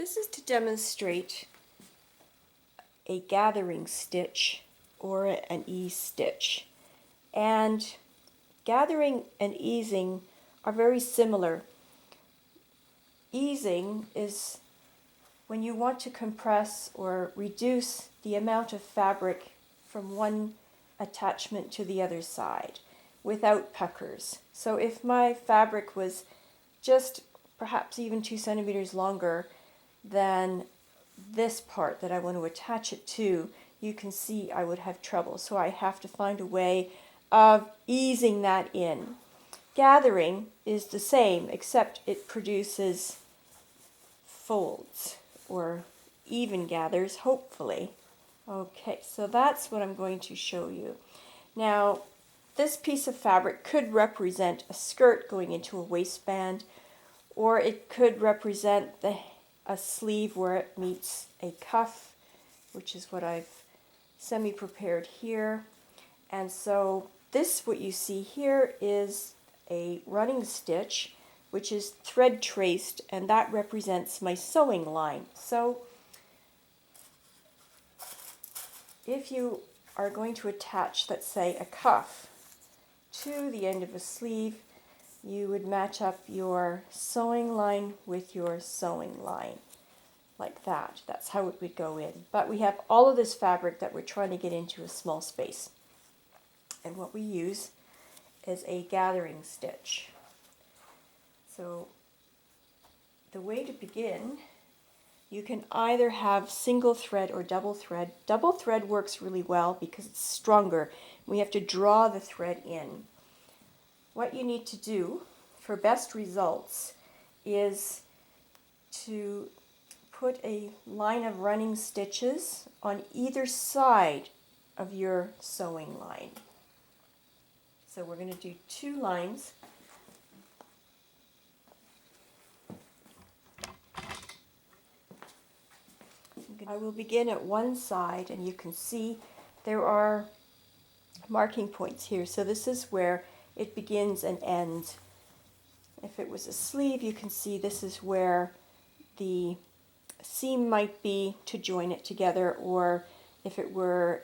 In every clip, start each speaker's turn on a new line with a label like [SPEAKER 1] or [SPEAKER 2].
[SPEAKER 1] This is to demonstrate a gathering stitch or an ease stitch. And gathering and easing are very similar. Easing is when you want to compress or reduce the amount of fabric from one attachment to the other side without puckers. So if my fabric was just perhaps even 2 centimeters longer than this part that I want to attach it to, you can see I would have trouble. So I have to find a way of easing that in. Gathering is the same, except it produces folds or even gathers, hopefully. Okay, so that's what I'm going to show you. Now, this piece of fabric could represent a skirt going into a waistband, or it could represent a sleeve where it meets a cuff, which is what I've semi-prepared here. And so this, what you see here, is a running stitch, which is thread traced, and that represents my sewing line. So if you are going to attach, let's say, a cuff to the end of a sleeve, you would match up your sewing line with your sewing line, like that. That's how it would go in. But we have all of this fabric that we're trying to get into a small space. And what we use is a gathering stitch. So the way to begin, you can either have single thread or double thread. Double thread works really well because it's stronger. We have to draw the thread in. What you need to do for best results is to put a line of running stitches on either side of your sewing line. So we're going to do 2 lines. I will begin at one side, and you can see there are marking points here. So this is where it begins and ends. If it was a sleeve, you can see this is where the seam might be to join it together, or if it were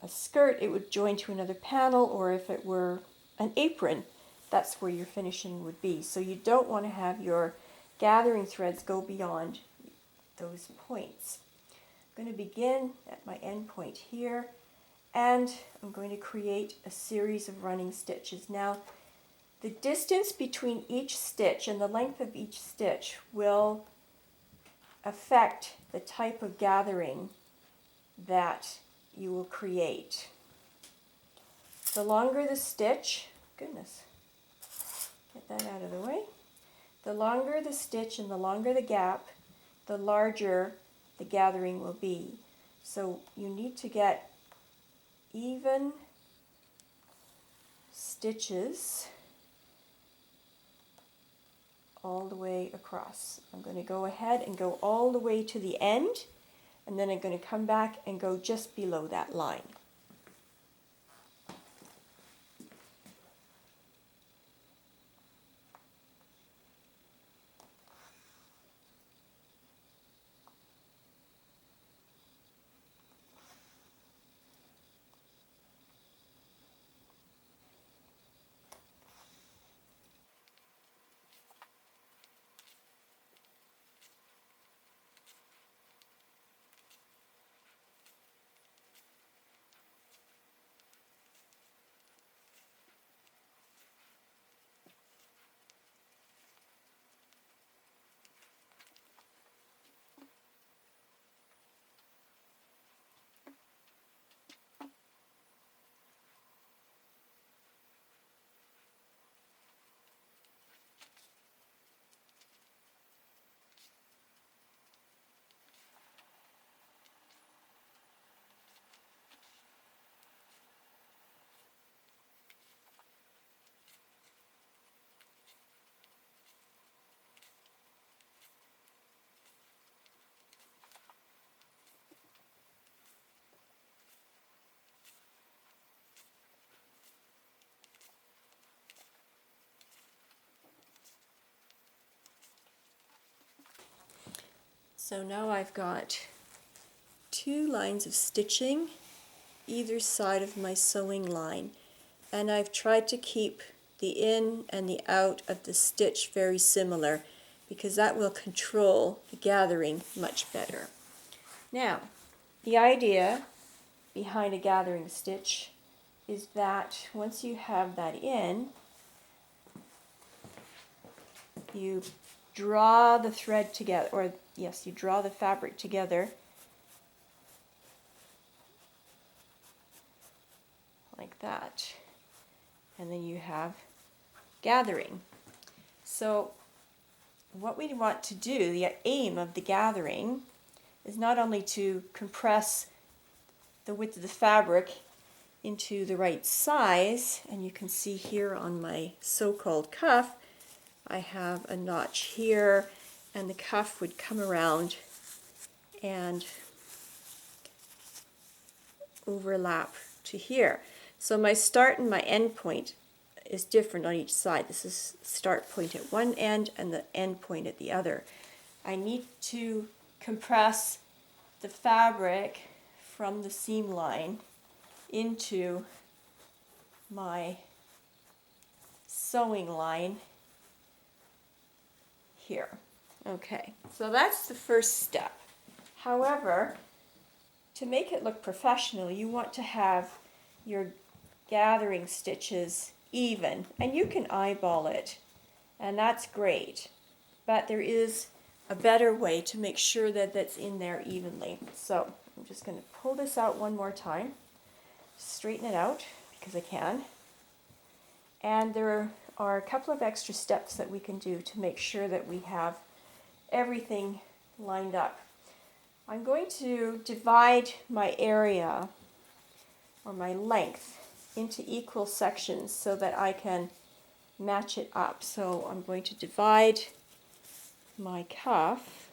[SPEAKER 1] a skirt, it would join to another panel, or if it were an apron, that's where your finishing would be. So you don't want to have your gathering threads go beyond those points. I'm going to begin at my end point here, and I'm going to create a series of running stitches. Now, the distance between each stitch and the length of each stitch will affect the type of gathering that you will create. The longer the stitch, goodness, get that out of the way. The longer the stitch and the longer the gap, the larger the gathering will be. So you need to get even stitches all the way across. I'm going to go ahead and go all the way to the end, and then I'm going to come back and go just below that line. So now I've got 2 lines of stitching either side of my sewing line, and I've tried to keep the in and the out of the stitch very similar because that will control the gathering much better. Now, the idea behind a gathering stitch is that once you have that in, you draw the thread together, or yes, you draw the fabric together like that, and then you have gathering. So what we want to do, the aim of the gathering, is not only to compress the width of the fabric into the right size, and you can see here on my so-called cuff, I have a notch here, and the cuff would come around and overlap to here. So my start and my end point is different on each side. This is start point at one end and the end point at the other. I need to compress the fabric from the seam line into my sewing line here. Okay, so that's the first step. However, to make it look professional, you want to have your gathering stitches even, and you can eyeball it, and that's great, but there is a better way to make sure that that's in there evenly. So I'm just going to pull this out one more time, straighten it out because I can, and there are a couple of extra steps that we can do to make sure that we have everything lined up. I'm going to divide my area or my length into equal sections so that I can match it up. So I'm going to divide my cuff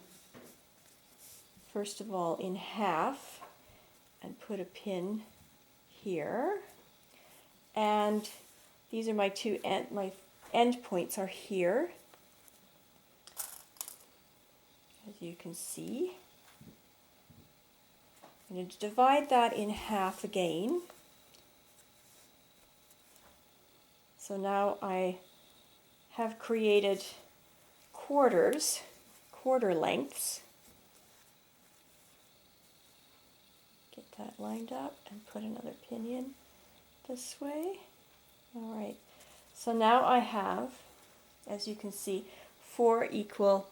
[SPEAKER 1] first of all in half and put a pin here, and these are my my end points are here, as you can see. I'm going to divide that in half again. So now I have created quarter lengths. Get that lined up and put another pin in this way. All right, so now I have, as you can see, 4 equal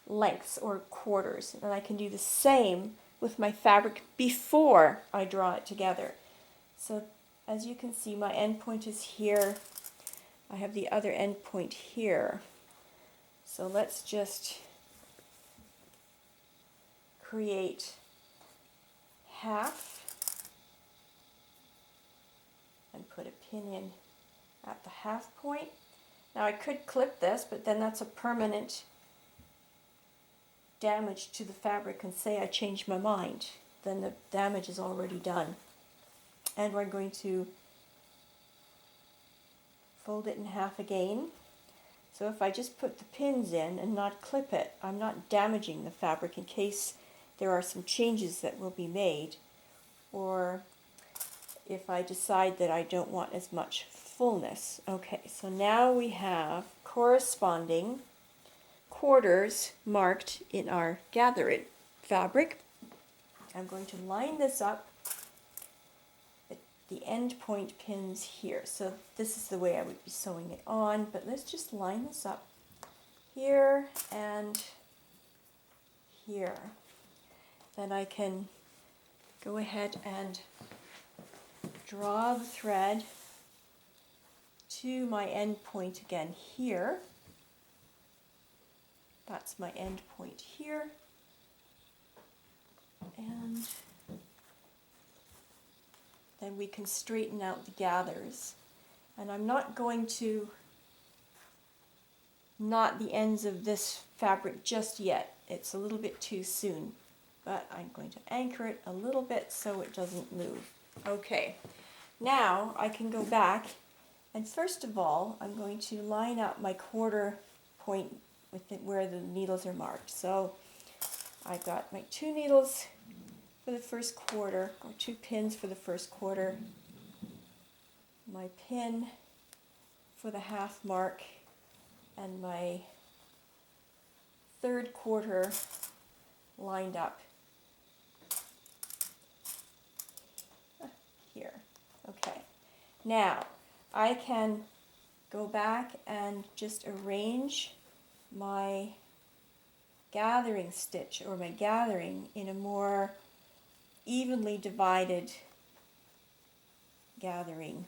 [SPEAKER 1] lengths or quarters, and I can do the same with my fabric before I draw it together. So as you can see, my end point is here. I have the other end point here. So let's just create half and put a pin in at the half point. Now I could clip this, but then that's a permanent damage to the fabric, and say I change my mind, then the damage is already done. And we're going to fold it in half again. So if I just put the pins in and not clip it, I'm not damaging the fabric in case there are some changes that will be made, or if I decide that I don't want as much fullness. Okay, so now we have corresponding quarters marked in our gathered fabric. I'm going to line this up at the end point pins here. So this is the way I would be sewing it on, but let's just line this up here and here. Then I can go ahead and draw the thread to my end point again here. That's my end point here, and then we can straighten out the gathers. And I'm not going to knot the ends of this fabric just yet. It's a little bit too soon, but I'm going to anchor it a little bit so it doesn't move. Okay, now I can go back, and first of all I'm going to line up my quarter point with where the needles are marked. So I've got my 2 needles for the first quarter, or 2 pins for the first quarter, my pin for the half mark, and my third quarter lined up here. Okay, now I can go back and just arrange my gathering stitch, or my gathering, in a more evenly divided gathering.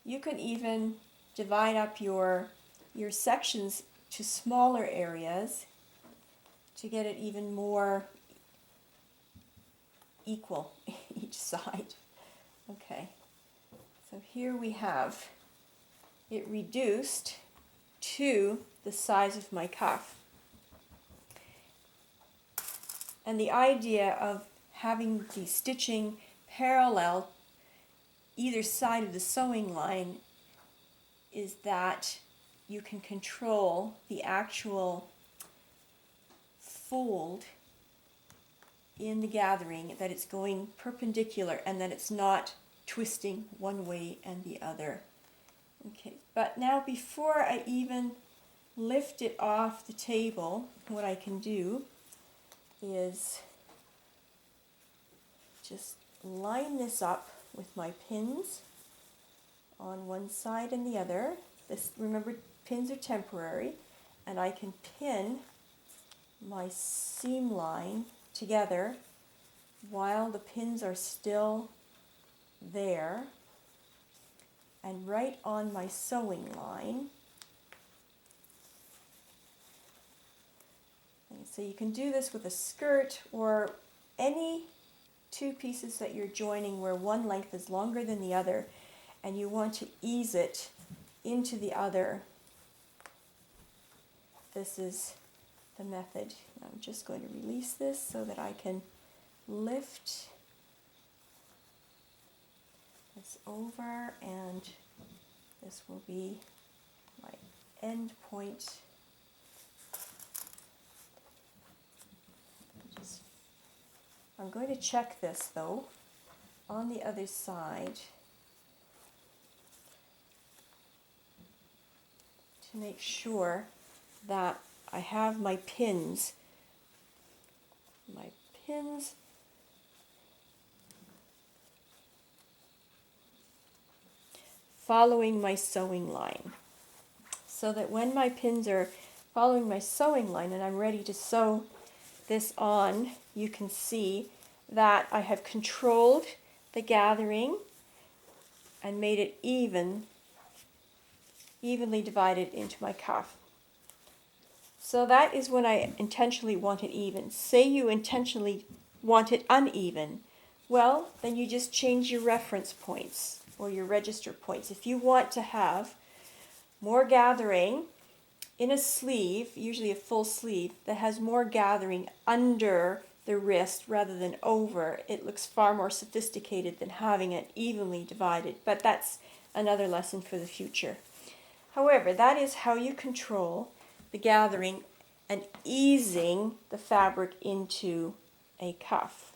[SPEAKER 1] You can even divide up your sections to smaller areas to get it even more equal each side. Okay, so here we have it reduced to the size of my cuff. And the idea of having the stitching parallel either side of the sewing line is that you can control the actual fold in the gathering, that it's going perpendicular and that it's not twisting one way and the other. Okay, but now before I even lift it off the table, what I can do is just line this up with my pins on one side and the other. This, remember, pins are temporary, and I can pin my seam line together while the pins are still there, and right on my sewing line. And so you can do this with a skirt or any 2 pieces that you're joining where one length is longer than the other, and you want to ease it into the other. This is the method. I'm just going to release this so that I can lift this over, and this will be my end point. I'm going to check this though on the other side to make sure that I have my pins following my sewing line, so that when my pins are following my sewing line and I'm ready to sew this on, you can see that I have controlled the gathering and made it evenly divided into my cuff. So that is when I intentionally want it even. Say you intentionally want it uneven, well, then you just change your reference points or your register points. If you want to have more gathering in a sleeve, usually a full sleeve, that has more gathering under the wrist rather than over, it looks far more sophisticated than having it evenly divided. But that's another lesson for the future. However, that is how you control the gathering and easing the fabric into a cuff.